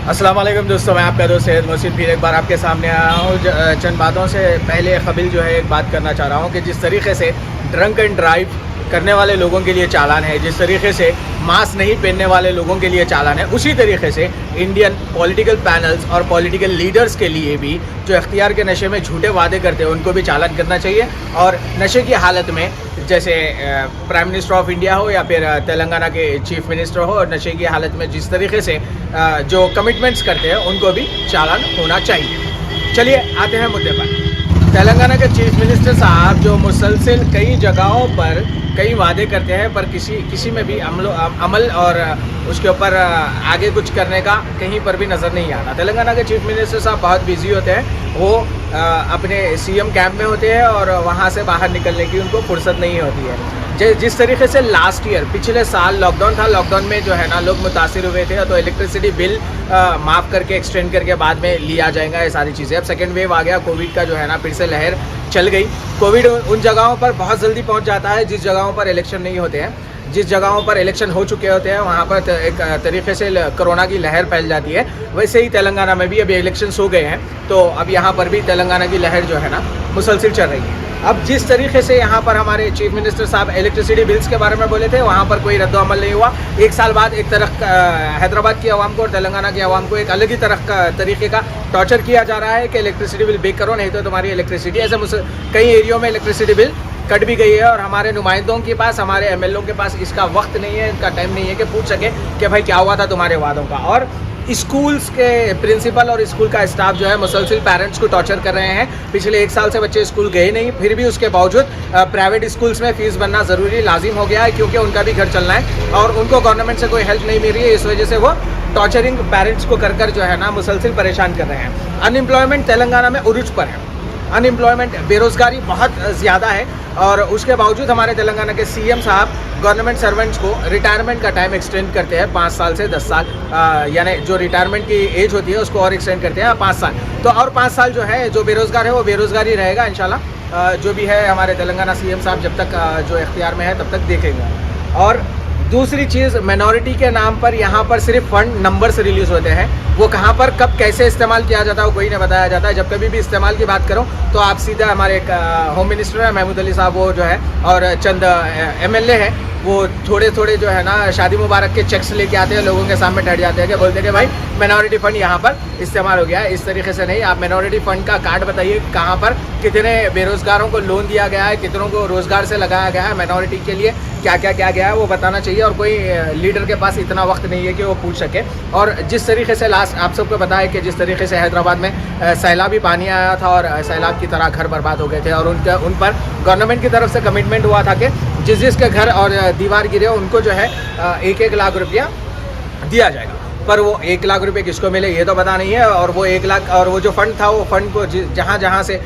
अस्सलाम वालेकुम दोस्तों, मैं आपका दोस्त सैयद मोहसिन फिर एक बार आपके सामने आया हूँ। चंद बातों से पहले कबिल जो है एक बात करना चाह रहा हूँ कि जिस तरीके से ड्रंक एंड ड्राइव करने वाले लोगों के लिए चालान है, जिस तरीके से मास्क नहीं पहनने वाले लोगों के लिए चालान है, उसी तरीके से इंडियन पॉलिटिकल पैनल्स और पॉलिटिकल लीडर्स के लिए भी जो इख्तियार के नशे में झूठे वादे करते हैं उनको भी चालान करना चाहिए। और नशे की हालत में जैसे प्राइम मिनिस्टर ऑफ इंडिया हो या फिर तेलंगाना के चीफ मिनिस्टर हो, और नशे की हालत में जिस तरीके से जो कमिटमेंट्स करते हैं उनको भी चालान होना चाहिए। चलिए आते हैं मुद्दे पर। तेलंगाना के चीफ मिनिस्टर साहब जो मुसलसल कई जगहों पर कई वादे करते हैं पर किसी में भी अमल और उसके ऊपर आगे कुछ करने का कहीं पर भी नज़र नहीं आता। तेलंगाना के चीफ मिनिस्टर साहब बहुत बिजी होते हैं, वो अपने सीएम कैंप में होते हैं और वहाँ से बाहर निकलने की उनको फुर्सत नहीं होती है। जिस तरीके से लास्ट ईयर पिछले साल लॉकडाउन था, लॉकडाउन में जो है ना लोग मुतासिर हुए थे, तो इलेक्ट्रिसिटी बिल माफ़ करके एक्सटेंड करके बाद में लिया जाएगा ये सारी चीज़ें। अब सेकेंड वेव आ गया, कोविड का जो है ना फिर से लहर चल गई। कोविड उन जगहों पर बहुत जल्दी पहुंच जाता है जिस जगहों पर इलेक्शन नहीं होते हैं। जिस जगहों पर इलेक्शन हो चुके होते हैं वहाँ पर एक तरीके से कोरोना की लहर फैल जाती है। वैसे ही तेलंगाना में भी अभी इलेक्शंस हो गए हैं, तो अब यहाँ पर भी तेलंगाना की लहर जो है ना मुसलसिल चल रही है। अब जिस तरीके से यहाँ पर हमारे चीफ मिनिस्टर साहब इलेक्ट्रिसिटी बिल्स के बारे में बोले थे, वहाँ पर कोई रद्द अमल नहीं हुआ। एक साल बाद एक तरफ हैदराबाद की आवाम को और तेलंगाना की आवाम को एक अलग ही तरीके का टॉर्चर किया जा रहा है कि इलेक्ट्रिसिटी बिल पे करो, नहीं तो तुम्हारी इलेक्ट्रिसिटी, ऐसे कई एरियो में इलेक्ट्रिसिटी बिल कट भी गई है। और हमारे नुमाइंदों के पास, हमारे एमएलओ के पास इसका वक्त नहीं है, इनका टाइम नहीं है कि पूछ सके कि भाई क्या हुआ था तुम्हारे वादों का। और स्कूल्स के प्रिंसिपल और स्कूल का स्टाफ जो है मुसलसिल पेरेंट्स को टॉर्चर कर रहे हैं। पिछले एक साल से बच्चे स्कूल गए नहीं, फिर भी उसके बावजूद प्राइवेट स्कूल्स में फ़ीस भरना ज़रूरी लाजिम हो गया है, क्योंकि उनका भी घर चलना है और उनको गवर्नमेंट से कोई हेल्प नहीं मिल रही है। इस वजह से वो टॉर्चरिंग पेरेंट्स को कर जो है ना मुसलसिल परेशान कर रहे हैं। अनएम्प्लॉयमेंट तेलंगाना में उरूज पर है, अनएम्प्लॉयमेंट बेरोज़गारी बहुत ज़्यादा है। और उसके बावजूद हमारे तेलंगाना के सीएम साहब गवर्नमेंट सर्वेंट्स को रिटायरमेंट का टाइम एक्सटेंड करते हैं 5 साल से 10 साल, यानी जो रिटायरमेंट की एज होती है उसको और एक्सटेंड करते हैं 5 साल। तो और 5 साल जो है जो बेरोज़गार है वो बेरोज़गार ही रहेगा इंशाल्लाह। जो भी है हमारे तेलंगाना सीएम साहब जब तक जो इख्तियार में है तब तक देखेंगे। और दूसरी चीज़, माइनॉरिटी के नाम पर यहाँ पर सिर्फ फंड नंबर्स रिलीज़ होते हैं, वो कहाँ पर कब कैसे इस्तेमाल किया जाता है वो कोई नहीं बताया जाता है। जब कभी भी इस्तेमाल की बात करो तो आप सीधा हमारे होम मिनिस्टर है महमूद अली साहब, वो जो है और चंद एमएलए हैं, वो थोड़े थोड़े जो है ना शादी मुबारक के चेक्स लेके आते हैं, लोगों के सामने ठहर जाते हैं कि बोलते हैं कि भाई माइनॉरिटी फ़ंड यहाँ पर इस्तेमाल हो गया है। इस तरीके से नहीं, आप माइनॉरिटी फ़ंड का कार्ड बताइए कहाँ पर कितने बेरोज़गारों को लोन दिया गया है, कितनों को रोज़गार से लगाया गया है, माइनॉरिटी के लिए क्या क्या गया है वो बताना चाहिए। और कोई लीडर के पास इतना वक्त नहीं है कि वो पूछ सके। और जिस तरीके से लास्ट आप सबको पता है कि जिस तरीके से हैदराबाद में सैलाबी पानी आया था और सैलाब की तरह घर बर्बाद हो गए थे, और उन पर गवर्नमेंट की तरफ से कमिटमेंट हुआ था कि जिसके घर और दीवार गिरे उनको जो है 1-1 लाख रुपया दिया जाएगा। पर वो 1 लाख रुपए किसको मिले ये तो पता नहीं है। और वो 1 लाख और वो जो फ़ंड था, वो फ़ंड को जहाँ से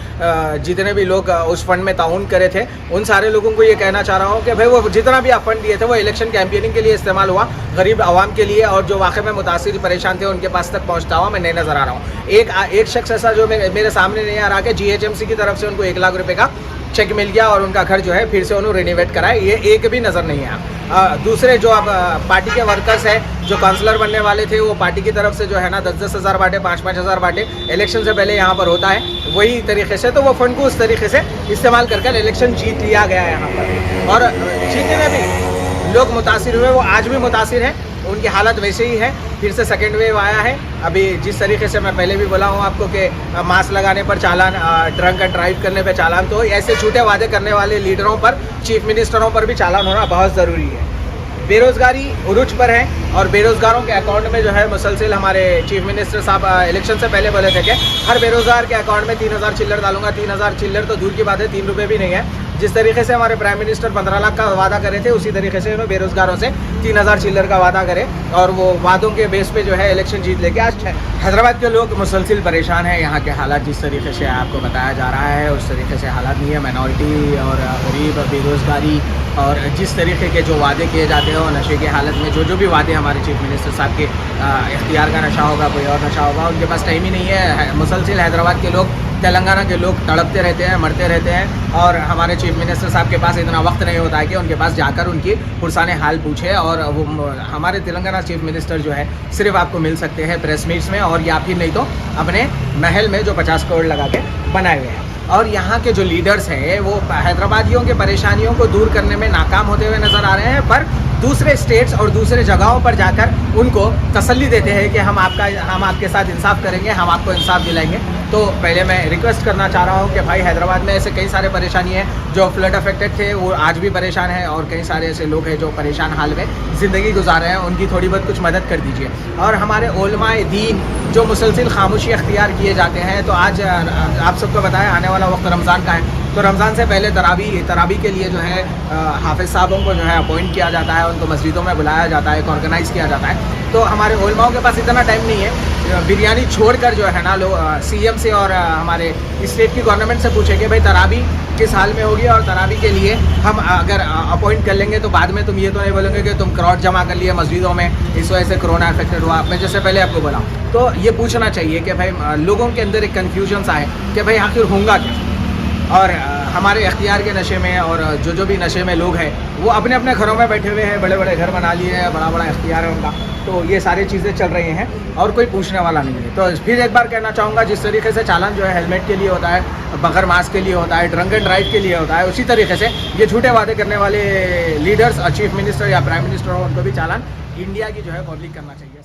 जितने भी लोग उस फंड में ताउन करे थे उन सारे लोगों को ये कहना चाह रहा हूँ कि भाई वो जितना भी आप फंड दिए थे वो इलेक्शन कैंपेनिंग के लिए इस्तेमाल हुआ, गरीब आवाम के लिए, और जो वाकई में मुतासिर परेशान थे उनके पास तक पहुँचता हुआ मैं नहीं नज़र आ रहा हूँ। एक शख्स ऐसा जो मेरे सामने नहीं आ रहा कि GHMC की तरफ से उनको 1 लाख रुपये का चेक मिल गया और उनका घर जो है फिर से उन्होंने रिनोवेट कराए, ये एक भी नज़र नहीं आया। दूसरे जो अब पार्टी के वर्कर्स हैं जो काउंसलर बनने वाले थे, वो पार्टी की तरफ से जो है ना 10-10 हज़ार बांटे, 5-5 हज़ार बांटे इलेक्शन से पहले यहाँ पर होता है वही तरीके से, तो वो फंड को उस तरीके से इस्तेमाल कर इलेक्शन जीत लिया गया है यहाँ पर। और जीतने में भी लोग मुतासिर हुए, वो आज भी मुतासिर हैं, उनकी हालत वैसे ही है। फिर से सेकेंड वेव आया है। अभी जिस तरीके से मैं पहले भी बोला हूँ आपको कि मास्क लगाने पर चालान, ड्रंक एंड ड्राइव करने पर चालान, तो ऐसे झूठे वादे करने वाले लीडरों पर, चीफ मिनिस्टरों पर भी चालान होना बहुत ज़रूरी है। बेरोज़गारी उरूज पर है और बेरोज़गारों के अकाउंट में जो है मुसलसिल हमारे चीफ मिनिस्टर साहब इलेक्शन से पहले बोले थे कि हर बेरोज़गार के अकाउंट में 3000 चिल्लर डालूंगा। 3000 चिल्लर तो दूर की बात है, 3 रुपये भी नहीं है। जिस तरीके से हमारे प्राइम मिनिस्टर 15 लाख का वादा करे थे, उसी तरीके से उन्होंने बेरोज़गारों से 3000 चिल्लर का वादा करे और वो वादों के बेस पे जो है इलेक्शन जीत लेके आज हैदराबाद के लोग मुसलसिल परेशान हैं। यहाँ के हालात जिस तरीके से आपको बताया जा रहा है उस तरीके से हालात नहीं है। माइनॉरिटी और गरीब, बेरोज़गारी और जिस तरीके के जो वादे किए जाते हैं और नशे की हालत में जो भी वादे हमारे चीफ मिनिस्टर साहब के इख्तियार का नशा होगा, कोई और नशा होगा, उनके पास टाइम ही नहीं है। मुसलसिल हैदराबाद के लोग, तेलंगाना के लोग तड़पते रहते हैं, मरते रहते हैं और हमारे चीफ मिनिस्टर साहब के पास इतना वक्त नहीं होता है कि उनके पास जाकर उनकी पुरसाने हाल पूछे। और वो हमारे तेलंगाना चीफ मिनिस्टर जो है सिर्फ आपको मिल सकते हैं प्रेस मीट्स में, और या फिर नहीं तो अपने महल में जो 50 करोड़ लगा के बनाए हुए हैं। और यहाँ के जो लीडर्स हैं वो हैदराबादियों के परेशानियों को दूर करने में नाकाम होते हुए नज़र आ रहे हैं, पर दूसरे स्टेट्स और दूसरे जगहों पर जाकर उनको तसल्ली देते हैं कि हम आपके साथ इंसाफ करेंगे, हम आपको इंसाफ दिलाएंगे। तो पहले मैं रिक्वेस्ट करना चाह रहा हूँ कि भाई हैदराबाद में ऐसे कई सारे परेशानी हैं, जो फ्लड अफेक्टेड थे वो आज भी परेशान हैं, और कई सारे ऐसे लोग हैं जो परेशान हाल में ज़िंदगी गुजार रहे हैं, उनकी थोड़ी बहुत कुछ मदद कर दीजिए। और हमारे उलमाए दीन जो मुसलसिल खामोशी अख्तियार किए जाते हैं, तो आज आप सबको बताया आने वाला वक्त रमज़ान का है, तो रमज़ान से पहले तरावी के लिए जो है हाफिज़ साहबों को जो है अपॉइंट किया जाता है, उनको मस्जिदों में बुलाया जाता है, ऑर्गेनाइज़ किया जाता है। तो हमारे उलमाओं के पास इतना टाइम नहीं है, बिरयानी छोड़कर जो है ना लोग CM से और हमारे स्टेट की गवर्नमेंट से पूछे कि भाई तरावी किस हाल में होगी, और तरावी के लिए हम अगर अपॉइंट कर लेंगे तो बाद में तुम ये तो नहीं बोलोगे कि तुम क्राउड जमा कर लिए मस्जिदों में, इस वजह से कोरोना अफेक्टेड हुआ। मैं जैसे पहले आपको बोला, तो ये पूछना चाहिए कि भाई लोगों के अंदर एक कन्फ्यूजन आए कि भाई आखिर होगा क्या। और हमारे अख्तियार के नशे में और जो भी नशे में लोग हैं वो अपने अपने घरों में बैठे हुए हैं, बड़े बड़े घर बना लिए हैं, बड़ा बड़ा अख्तियार है उनका, तो ये सारी चीज़ें चल रही हैं और कोई पूछने वाला नहीं है। तो फिर एक बार कहना चाहूँगा, जिस तरीके से चालान जो है हेलमेट के लिए होता है, बगैर मास्क के लिए होता है, ड्रंक एंड ड्राइव के लिए होता है, उसी तरीके से ये झूठे वादे करने वाले लीडर्स, चीफ मिनिस्टर या प्राइम मिनिस्टर हो, उनको भी चालान इंडिया की जो है पब्लिक करना चाहिए।